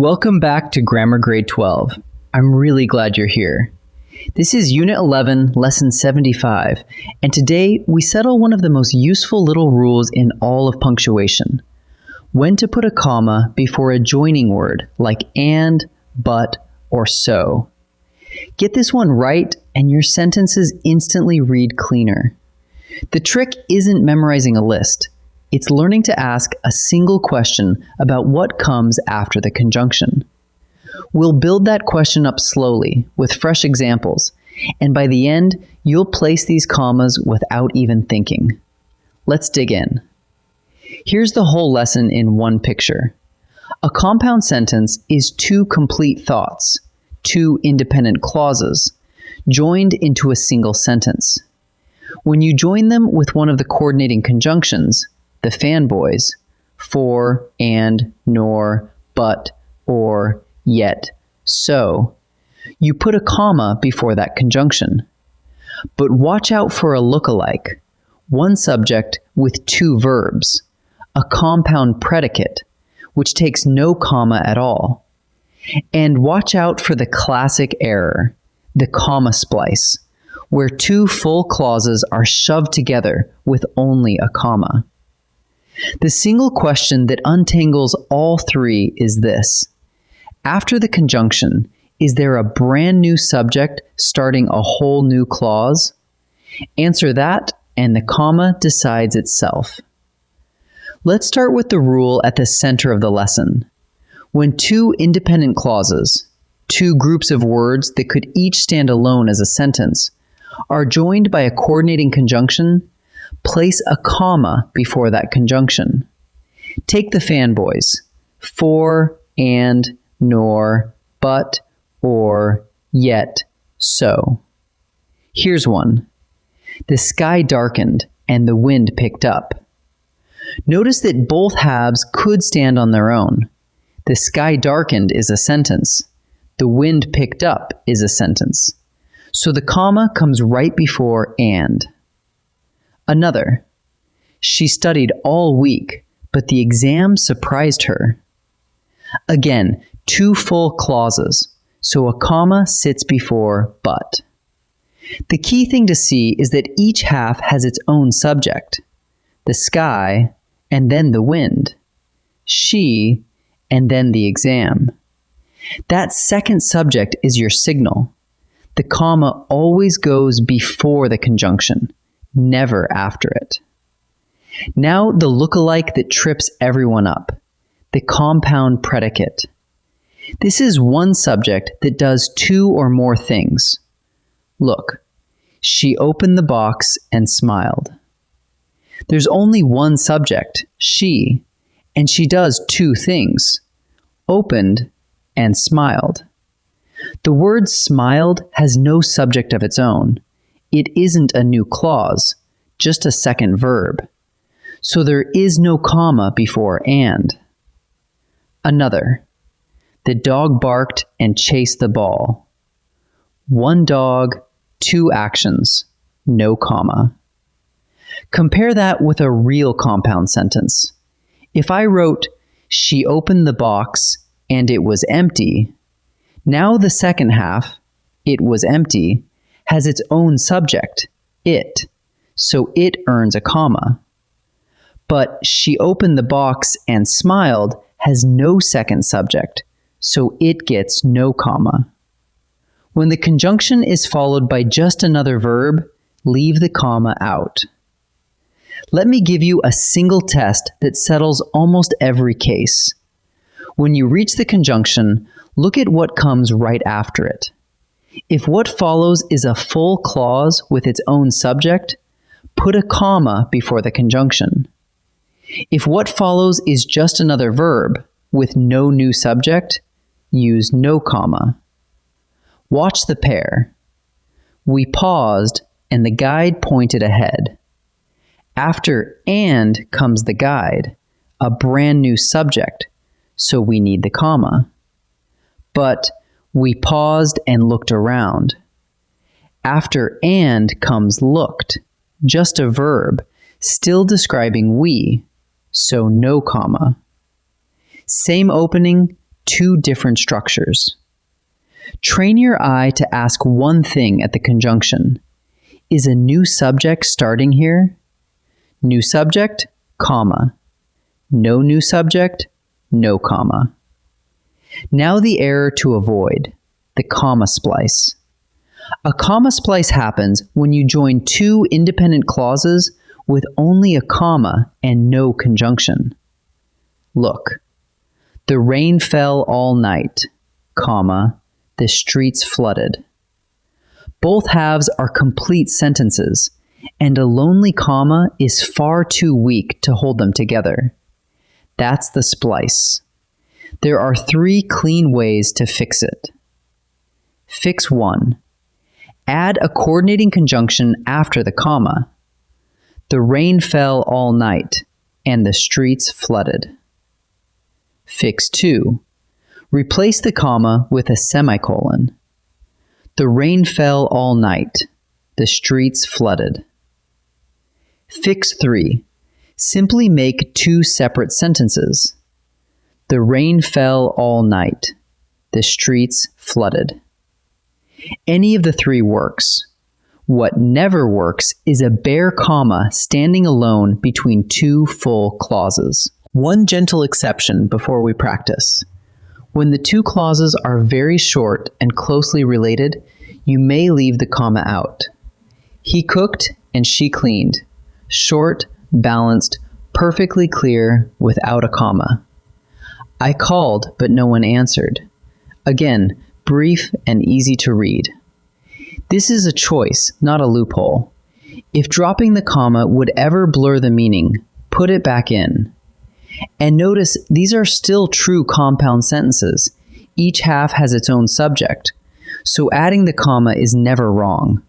Welcome back to Grammar Grade 12. I'm really glad you're here. This is Unit 11, Lesson 75, and today we settle one of the most useful little rules in all of punctuation. When to put a comma before a joining word like and, but, or so. Get this one right and your sentences instantly read cleaner. The trick isn't memorizing a list. It's learning to ask a single question about what comes after the conjunction. We'll build that question up slowly with fresh examples, and by the end, you'll place these commas without even thinking. Let's dig in. Here's the whole lesson in one picture. A compound sentence is two complete thoughts, two independent clauses, joined into a single sentence. When you join them with one of the coordinating conjunctions, the fanboys, for, and, nor, but, or, yet, so, you put a comma before that conjunction. But watch out for a lookalike, one subject with two verbs, a compound predicate, which takes no comma at all. And watch out for the classic error, the comma splice, where two full clauses are shoved together with only a comma. The single question that untangles all three is this. After the conjunction, is there a brand new subject starting a whole new clause? Answer that, and the comma decides itself. Let's start with the rule at the center of the lesson. When two independent clauses, two groups of words that could each stand alone as a sentence, are joined by a coordinating conjunction, place a comma before that conjunction. Take the fanboys, for, and, nor, but, or, yet, so. Here's one. The sky darkened and the wind picked up. Notice that both halves could stand on their own. The sky darkened is a sentence. The wind picked up is a sentence. So the comma comes right before and. Another. She studied all week, but the exam surprised her. Again, two full clauses, so a comma sits before but. The key thing to see is that each half has its own subject. The sky, and then the wind. She, and then the exam. That second subject is your signal. The comma always goes before the conjunction, never after it. Now the lookalike that trips everyone up, the compound predicate. This is one subject that does two or more things. Look, she opened the box and smiled. There's only one subject, she, and she does two things, opened and smiled. The word smiled has no subject of its own. It isn't a new clause, just a second verb. So there is no comma before and. Another. The dog barked and chased the ball. One dog, two actions, no comma. Compare that with a real compound sentence. If I wrote, she opened the box and it was empty, now the second half, it was empty, has its own subject, it, so it earns a comma. But she opened the box and smiled has no second subject, so it gets no comma. When the conjunction is followed by just another verb, leave the comma out. Let me give you a single test that settles almost every case. When you reach the conjunction, look at what comes right after it. If what follows is a full clause with its own subject, put a comma before the conjunction. If what follows is just another verb with no new subject, use no comma. Watch the pair. We paused and the guide pointed ahead. After and comes the guide, a brand new subject, so we need the comma. But we paused and looked around. After and comes looked, just a verb, still describing we, so no comma. Same opening, two different structures. Train your eye to ask one thing at the conjunction. Is a new subject starting here? New subject, comma. No new subject, no comma. Now the error to avoid, the comma splice. A comma splice happens when you join two independent clauses with only a comma and no conjunction. Look, the rain fell all night, comma, the streets flooded. Both halves are complete sentences, and a lonely comma is far too weak to hold them together. That's the splice. There are three clean ways to fix it. Fix 1. Add a coordinating conjunction after the comma. The rain fell all night, and the streets flooded. Fix 2. Replace the comma with a semicolon. The rain fell all night, the streets flooded. Fix 3. Simply make two separate sentences. The rain fell all night, the streets flooded. Any of the three works. What never works is a bare comma standing alone between two full clauses. One gentle exception before we practice. When the two clauses are very short and closely related, you may leave the comma out. He cooked and she cleaned. Short, balanced, perfectly clear, without a comma. I called, but no one answered. Again, brief and easy to read. This is a choice, not a loophole. If dropping the comma would ever blur the meaning, put it back in. And notice these are still true compound sentences. Each half has its own subject, so adding the comma is never wrong.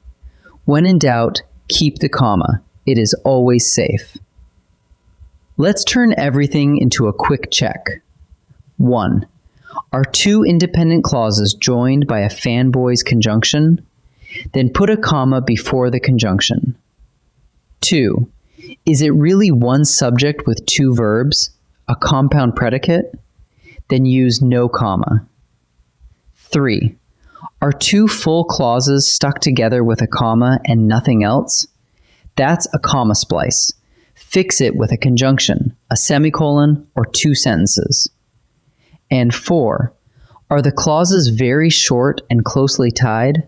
When in doubt, keep the comma. It is always safe. Let's turn everything into a quick check. 1. Are two independent clauses joined by a fanboy's conjunction? Then put a comma before the conjunction. 2. Is it really one subject with two verbs, a compound predicate? Then use no comma. 3. Are two full clauses stuck together with a comma and nothing else? That's a comma splice. Fix it with a conjunction, a semicolon, or two sentences. And 4. Are the clauses very short and closely tied?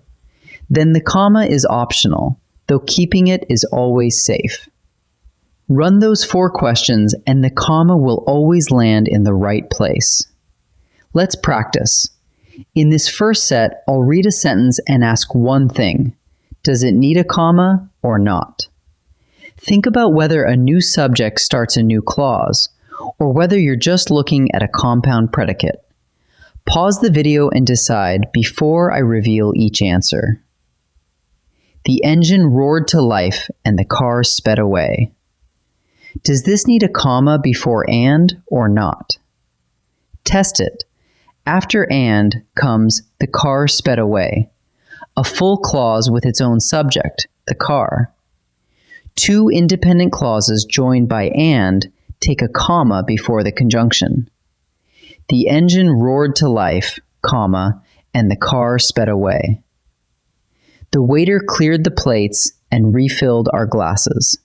Then the comma is optional, though keeping it is always safe. Run those 4 questions and the comma will always land in the right place. Let's practice. In this first set, I'll read a sentence and ask one thing. Does it need a comma or not? Think about whether a new subject starts a new clause, or whether you're just looking at a compound predicate. Pause the video and decide before I reveal each answer. The engine roared to life and the car sped away. Does this need a comma before and or not? Test it. After and comes the car sped away, a full clause with its own subject, the car. Two independent clauses joined by and take a comma before the conjunction. The engine roared to life, comma, and the car sped away. The waiter cleared the plates and refilled our glasses.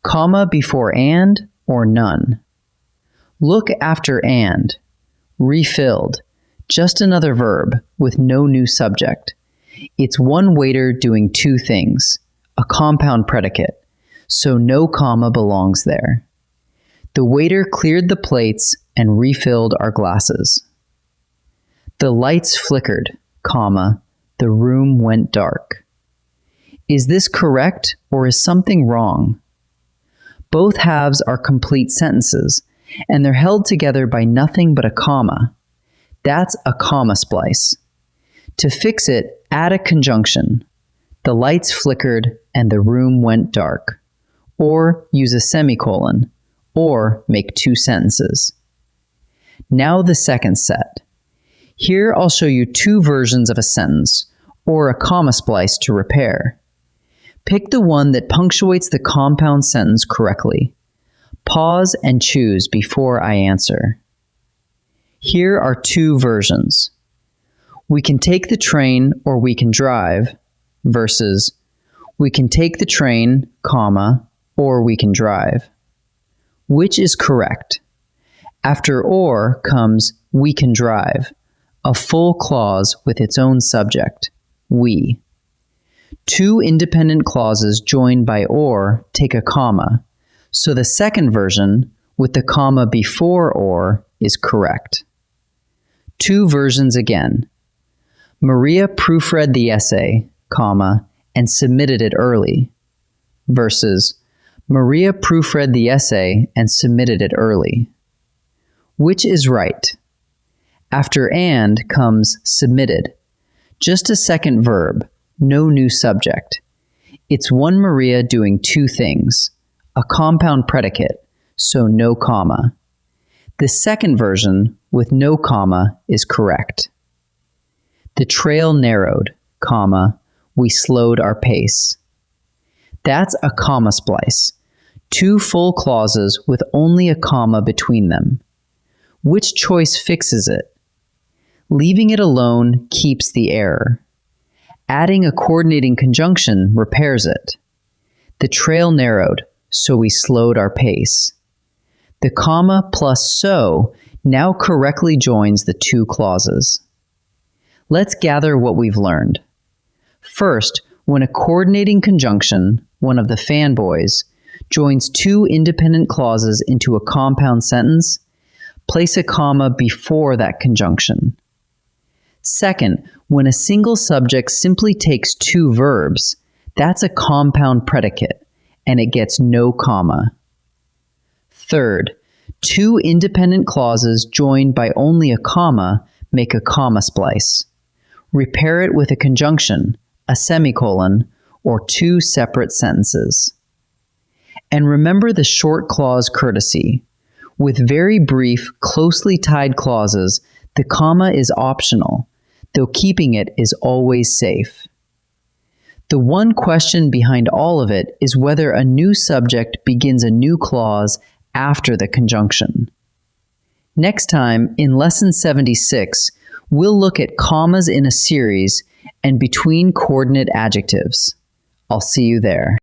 Comma before and or none. Look after and. Refilled. Just another verb with no new subject. It's one waiter doing two things. A compound predicate, so no comma belongs there. The waiter cleared the plates and refilled our glasses. The lights flickered, comma, the room went dark. Is this correct or is something wrong? Both halves are complete sentences, and they're held together by nothing but a comma. That's a comma splice. To fix it, add a conjunction. The lights flickered and the room went dark. Or use a semicolon. Or make two sentences. Now the second set. Here I'll show you two versions of a sentence, or a comma splice to repair. Pick the one that punctuates the compound sentence correctly. Pause and choose before I answer. Here are two versions. We can take the train or we can drive versus we can take the train, comma, or we can drive. Which is correct? After or comes we can drive, a full clause with its own subject, we. Two independent clauses joined by or take a comma, so the second version, with the comma before or, is correct. Two versions again. Maria proofread the essay, comma, and submitted it early, versus Maria proofread the essay and submitted it early. Which is right? After and comes submitted. Just a second verb, no new subject. It's one Maria doing two things, a compound predicate, so no comma. The second version, with no comma, is correct. The trail narrowed, comma, we slowed our pace. That's a comma splice. Two full clauses with only a comma between them. Which choice fixes it? Leaving it alone keeps the error. Adding a coordinating conjunction repairs it. The trail narrowed, so we slowed our pace. The comma plus so now correctly joins the two clauses. Let's gather what we've learned. First, when a coordinating conjunction, one of the fanboys, joins two independent clauses into a compound sentence, place a comma before that conjunction. Second, when a single subject simply takes two verbs, that's a compound predicate, and it gets no comma. Third, two independent clauses joined by only a comma make a comma splice. Repair it with a conjunction, a semicolon, or two separate sentences. And remember the short clause courtesy. With very brief, closely tied clauses, the comma is optional, though keeping it is always safe. The one question behind all of it is whether a new subject begins a new clause after the conjunction. Next time, in Lesson 76, we'll look at commas in a series and between coordinate adjectives. I'll see you there.